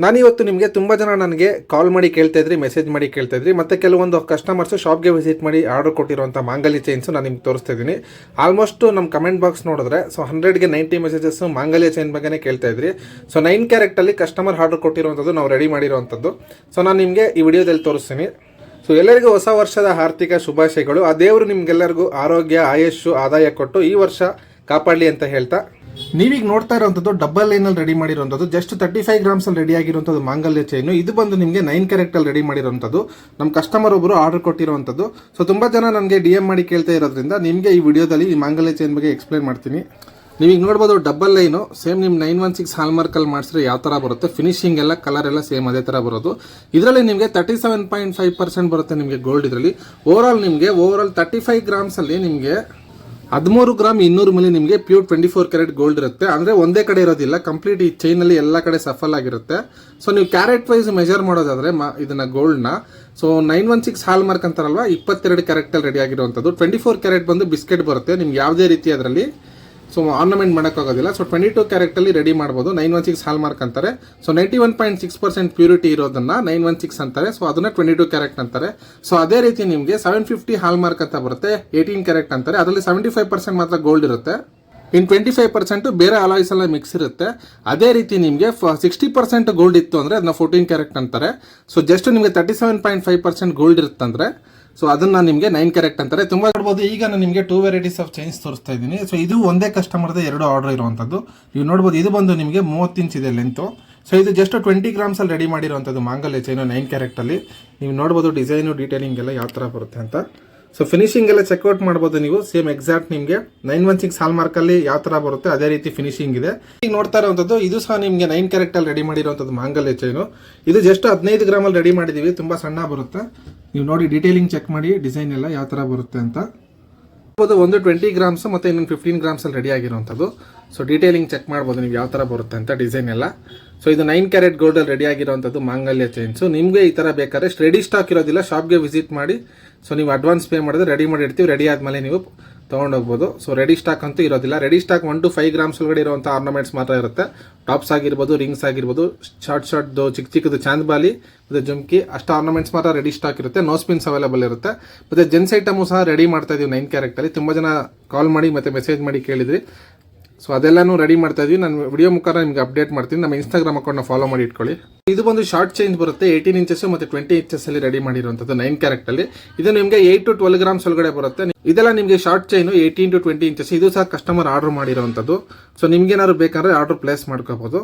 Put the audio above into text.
ನಾನಿವತ್ತು ನಿಮಗೆ ತುಂಬ ಜನ ನನಗೆ ಕಾಲ್ ಮಾಡಿ ಕೇಳ್ತಾ ಇದ್ರಿ, ಮೆಸೇಜ್ ಮಾಡಿ ಕೇಳ್ತಾ ಇದ್ರಿ, ಮತ್ತು ಕೆಲವೊಂದು ಕಸ್ಟಮರ್ಸು ಶಾಪ್ಗೆ ವಿಸಿಟ್ ಮಾಡಿ ಆರ್ಡರ್ ಕೊಟ್ಟಿರುವಂಥ ಮಾಂಗಲ್ಯ ಚೈನ್ಸು ನಾನು ನಿಮ್ಗೆ ತೋರಿಸ್ತಾ ಇದ್ದೀನಿ. ಆಲ್ಮೋಸ್ಟ್ ನಮ್ಮ ಕಮೆಂಟ್ ಬಾಕ್ಸ್ ನೋಡಿದ್ರೆ 100ಗೆ 90 ಮೆಸೇಜಸ್ಸು ಮಾಂಗಲ್ಯ ಚೈನ್ ಬಗ್ಗೆನೇ ಕೇಳ್ತಾ ಇದ್ರಿ. 9 ಕ್ಯಾರೆಕ್ಟಲ್ಲಿ ಕಸ್ಟಮರ್ ಆರ್ಡರ್ ಕೊಟ್ಟಿರುವಂಥದ್ದು ನಾವು ರೆಡಿ ಮಾಡಿರುವಂಥದ್ದು. ನಾನು ನಿಮಗೆ ಈ ವಿಡಿಯೋದಲ್ಲಿ ತೋರಿಸ್ತೀನಿ. ಎಲ್ಲರಿಗೂ ಹೊಸ ವರ್ಷದ ಆರ್ಥಿಕ ಶುಭಾಶಯಗಳು. ಆ ದೇವರು ನಿಮ್ಗೆಲ್ಲರಿಗೂ ಆರೋಗ್ಯ, ಆಯುಷು, ಆದಾಯ ಕೊಟ್ಟು ಈ ವರ್ಷ ಕಾಪಾಡಲಿ ಅಂತ ಹೇಳ್ತಾ, ನೀವೀಗ ನೋಡ್ತಾ ಇರುವಂಥದ್ದು ಡಬಲ್ ಲೈನಲ್ಲಿ ರೆಡಿ ಮಾಡಿರುವಂಥದ್ದು, ಜಸ್ಟ್ 35 ಗ್ರಾಮ್ಸಲ್ಲಿ ರೆಡಿ ಆಗಿರುವಂಥದ್ದು ಮಾಂಗಲ್ಯ ಚೈನು. ಇದು ಬಂದು ನಿಮಗೆ 9 ಕ್ಯಾರೆಕ್ಟಲ್ಲಿ ರೆಡಿ ಮಾಡಿರುವಂಥದ್ದು. ನಮ್ಮ ಕಸ್ಟಮರ್ ಒಬ್ಬರು ಆರ್ಡರ್ ಕೊಟ್ಟಿರುವಂಥದ್ದು. ತುಂಬ ಜನ ನನಗೆ DM ಮಾಡಿ ಕೇಳ್ತಾ ಇರೋದ್ರಿಂದ ನಿಮಗೆ ಈ ವಿಡಿಯೋದಲ್ಲಿ ಈ ಮಾಂಗಲ್ಯ ಚೈನ್ ಬಗ್ಗೆ ಎಕ್ಸ್ಪ್ಲೈನ್ ಮಾಡ್ತೀನಿ. ನೀವೀಗ ನೋಡ್ಬೋದು ಡಬಲ್ ಲೈನು ಸೇಮ್ ನಿಮ್ಮ 916 ಹಾಲ್ಮಾರ್ಕಲ್ಲಿ ಮಾಡಿಸಿದ್ರೆ ಯಾವ ಥರ ಬರುತ್ತೆ, ಫಿನಿಶಿಂಗ್ ಎಲ್ಲ ಕಲರ್ ಎಲ್ಲ ಸೇಮ್ ಅದೇ ಥರ ಬರೋದು. ಇದರಲ್ಲಿ ನಿಮಗೆ 37.5% ಬರುತ್ತೆ ನಿಮಗೆ ಗೋಲ್ಡ್. ಇದರಲ್ಲಿ ಓವರಾಲ್ 35 ಗ್ರಾಮ್ಸಲ್ಲಿ ನಿಮಗೆ 13 ಗ್ರಾಮ್ 200 ಮಿಲಿ ನಿಮಗೆ ಪ್ಯೂರ್ 24 ಕ್ಯಾರೆಟ್ ಗೋಲ್ಡ್ ಇರುತ್ತೆ. ಅಂದರೆ ಒಂದೇ ಕಡೆ ಇರೋದಿಲ್ಲ, ಕಂಪ್ಲೀಟ್ ಈ ಚೈನಲ್ಲಿ ಎಲ್ಲ ಕಡೆ ಸಫಲ್ ಆಗಿರುತ್ತೆ. ನೀವು ಕ್ಯಾರೆಟ್ ವೈಸ್ ಮೆಜರ್ ಮಾಡೋದಾದರೆ ಇದನ್ನ ಗೋಲ್ಡ್ನ 916 ಹಾಲ್ಮಾರ್ಕ್ ಅಂತಾರಲ್ವ, 22 ಕ್ಯಾರೆಟಲ್ಲಿ ರೆಡಿ ಆಗಿರುವಂಥದ್ದು. 24 ಕ್ಯಾರೆಟ್ ಬಂದು ಬಿಸ್ಕೆಟ್ ಬರುತ್ತೆ ನಿಮ್ಗೆ ಯಾವುದೇ ರೀತಿ ಅದರಲ್ಲಿ ಆರ್ನಮೆಂಟ್ ಮಾಡೋಕ್ಕಾಗೋದಿಲ್ಲ. 22 ಕ್ಯಾರೆಟಲ್ಲಿ ರೆಡಿ ಮಾಡ್ಬೋದು. 916 ಹಾಲ್ಮಾರ್ಕ್ ಅಂತಾರೆ. 91.6% ಪ್ಯೂರಿಟಿ ಇರೋದನ್ನ 916 ಅಂತಾರೆ. ಅದನ್ನ 22 ಕ್ಯಾರೆಟ್ ಅಂತಾರೆ. ಅದೇ ರೀತಿ ನಿಮಗೆ 750 ಹಾಲ್ಮಾರ್ಕ್ ಅಂತ ಬರುತ್ತೆ, 18 ಕ್ಯಾರೆಟ್ ಅಂತಾರೆ. ಅದರಲ್ಲಿ 75% ಮಾತ್ರ ಗೋಲ್ಡ್ ಇರುತ್ತೆ, ಇನ್ 25% ಬೇರೆ ಅಲಾಯ್ಸ್ ಎಲ್ಲ ಮಿಕ್ಸ್ ಇರುತ್ತೆ. ಅದೇ ರೀತಿ ನಿಮಗೆ 60% ಗೋಲ್ಡ್ ಇತ್ತು ಅಂದರೆ ಅದನ್ನ 14 ಕ್ಯಾರೆಟ್ ಅಂತಾರೆ. ಜಸ್ಟ್ ನಿಮಗೆ 37.5% ಗೋಲ್ಡ್ ಇರುತ್ತಂದ್ರೆ ಅದನ್ನ ನಿಮಗೆ 9 ಕ್ಯಾರೆಟ್ ಅಂತಾರೆ. ತುಂಬಾ ನೋಡ್ಬೋದು. ಈಗ ನಾನು ನಿಮಗೆ 2 ವೆರೈಟೀಸ್ ಆಫ್ ಚೈನ್ಸ್ ತೋರಿಸ್ತಾ ಇದ್ದೀನಿ. ಇದು ಒಂದೇ ಕಸ್ಟಮರ್ದ 2 ಆರ್ಡರ್ ಇರುವಂಥದ್ದು. ನೀವು ನೋಡ್ಬೋದು, ಇದು ಬಂದು ನಿಮಗೆ 30 ಇಂಚ್ ಇದೆ ಲೆಂತು. ಇದು ಜಸ್ಟ್ 20 ಗ್ರಾಮ್ಸಲ್ಲಿ ರೆಡಿ ಮಾಡಿರುವಂಥದ್ದು ಮಾಂಗಲ್ಯ ಚೈನು 9 ಕ್ಯಾರೆಟಲ್ಲಿ. ನೀವು ನೋಡ್ಬೋದು ಡಿಸೈನು, ಡೀಟೇಲಿಂಗ್ ಎಲ್ಲ ಯಾವ ಥರ ಬರುತ್ತೆ ಅಂತ. ಫಿನಿಶಿಂಗ್ ಎಲ್ಲ ಚೆಕ್ಔಟ್ ಮಾಡ್ಬೋದು ನೀವು. ಸೇಮ್ ಎಕ್ಸಾಕ್ಟ್ ನಿಮಗೆ 916 ಹಾಲ್ಮಾರ್ಕಲ್ಲಿ ಯಾವ ಥರ ಬರುತ್ತೆ ಅದೇ ರೀತಿ ಫಿನಿಶಿಂಗ್ ಇದೆ. ಈಗ ನೋಡ್ತಾ ಇರುವಂಥದ್ದು ಇದು ಸಹ ನಿಮಗೆ 9 ಕ್ಯಾರೆಟಲ್ಲಿ ರೆಡಿ ಮಾಡಿರುವಂಥದ್ದು ಮಾಂಗಲ್ಯ ಚೈನು. ಇದು ಜಸ್ಟ್ 15 ಗ್ರಾಮಲ್ಲಿ ರೆಡಿ ಮಾಡಿದ್ದೀವಿ. ತುಂಬ ಸಣ್ಣ ಬರುತ್ತೆ. ನೀವು ನೋಡಿ ಡೀಟೇಲಿಂಗ್ ಚೆಕ್ ಮಾಡಿ, ಡಿಸೈನ್ ಎಲ್ಲ ಯಾವ ಥರ ಬರುತ್ತೆ ಅಂತ. ಒಂದು 20 ಗ್ರಾಮ್ಸ್ ಮತ್ತು ಇನ್ನೊಂದು 15 ಗ್ರಾಮ್ಸಲ್ಲಿ ರೆಡಿ ಆಗಿರುವಂಥದ್ದು. ಡೀಟೇಲಿಂಗ್ ಚೆಕ್ ಮಾಡ್ಬೋದು ನೀವು ಯಾವ ಥರ ಬರುತ್ತೆ ಅಂತ ಡಿಸೈನ್ ಎಲ್ಲ. ಇದು 9 ಕ್ಯಾರೆಟ್ ಗೋಲ್ಡಲ್ಲಿ ರೆಡಿ ಆಗಿರುವಂಥದ್ದು ಮಾಂಗಲ್ಯ ಚೈನ್ಸು. ನಿಮಗೆ ಈ ಥರ ಬೇಕಾದ್ರೆ ರೆಡಿ ಸ್ಟಾಕ್ ಇರೋದಿಲ್ಲ, ಶಾಪ್ಗೆ ವಿಸಿಟ್ ಮಾಡಿ ನೀವು ಅಡ್ವಾನ್ಸ್ ಪೇ ಮಾಡಿದ್ರೆ ರೆಡಿ ಮಾಡಿ ಇಡ್ತೀವಿ. ರೆಡಿ ಆದಮೇಲೆ ನೀವು ತೊಗೊಂಡೋಗ್ಬೋದು. ರೆಡಿ ಸ್ಟಾಕ್ ಅಂತೂ ಇರೋದಿಲ್ಲ. ರೆಡಿ ಸ್ಟಾಕ್ 1 to 5 ಗ್ರಾಮ್ಸ್ ಒಳಗಡೆ ಇರುವಂಥ ಆರ್ನಮೆಂಟ್ಸ್ ಮಾತ್ರ ಇರುತ್ತೆ. ಟಾಪ್ಸ್ ಆಗಿರ್ಬೋದು, ರಿಂಗ್ಸ್ ಆಗಿರ್ಬೋದು, ಶಾರ್ಟ್ದು ಚಿಕ್ಕದು ಚಾಂದ್ಬಾಲಿ ಮತ್ತು ಜುಮ್ಕಿ, ಅಷ್ಟು ಆರ್ನಮೆಂಟ್ಸ್ ಮಾತ್ರ ರೆಡಿ ಸ್ಟಾಕ್ ಇರುತ್ತೆ. ನೋ ಸ್ಪಿನ್ಸ್ ಅವೈಲೇಬಲ್ ಇರುತ್ತೆ. ಮತ್ತು ಜೆಂಟ್ಸ್ ಐಟಮು ಸಹ ರೆಡಿ ಮಾಡ್ತಾ ಇದೀವಿ 9 ಕ್ಯಾರೆಟಲ್ಲಿ. ತುಂಬ ಜನ ಕಾಲ್ ಮಾಡಿ ಮತ್ತು ಮೆಸೇಜ್ ಮಾಡಿ ಕೇಳಿದ್ರಿ. ಅದೆಲ್ಲನೂ ರೆಡಿ ಮಾಡ್ತಾ ಇದ್ವಿ. ನಾನು ವಿಡಿಯೋ ಮುಖಾಂತರ ನಿಮಗೆ ಅಪ್ಡೇಟ್ ಮಾಡ್ತೀನಿ. ನಮ್ಮ ಇನ್ಸ್ಟಾಗ್ರಾಮ್ ಅಕೌಂಟ್ನ ಫಾಲೋ ಮಾಡಿ ಇಟ್ಕೊಳ್ಳಿ. ಇದು ಬಂದು ಶಾರ್ಟ್ ಚೈನ್ಸ್ ಬರುತ್ತೆ, 18 ಇಂಚಸ್ ಮತ್ತು 20 ಇಂಚಸ್ಸಲ್ಲಿ ರೆಡಿ ಮಾಡಿರುವಂಥದ್ದು 9 ಕ್ಯಾರೆಟಲ್ಲಿ. ಇದು ನಿಮಗೆ 8 to 12 ಗ್ರಾಮ್ಸ್ ಒಳಗಡೆ ಬರುತ್ತೆ. ಇದೆಲ್ಲ ನಿಮಗೆ ಶಾರ್ಟ್ ಚೈನು 18 to 20 ಇಂಚಸ್. ಇದು ಸಹ ಕಸ್ಟಮರ್ ಆರ್ಡರ್ ಮಾಡಿರುವಂಥದ್ದು. ನಿಮ್ಗೇನಾದ್ರು ಬೇಕಂದ್ರೆ ಆರ್ಡರ್ ಪ್ಲೇಸ್ ಮಾಡ್ಕೋಬಹುದು.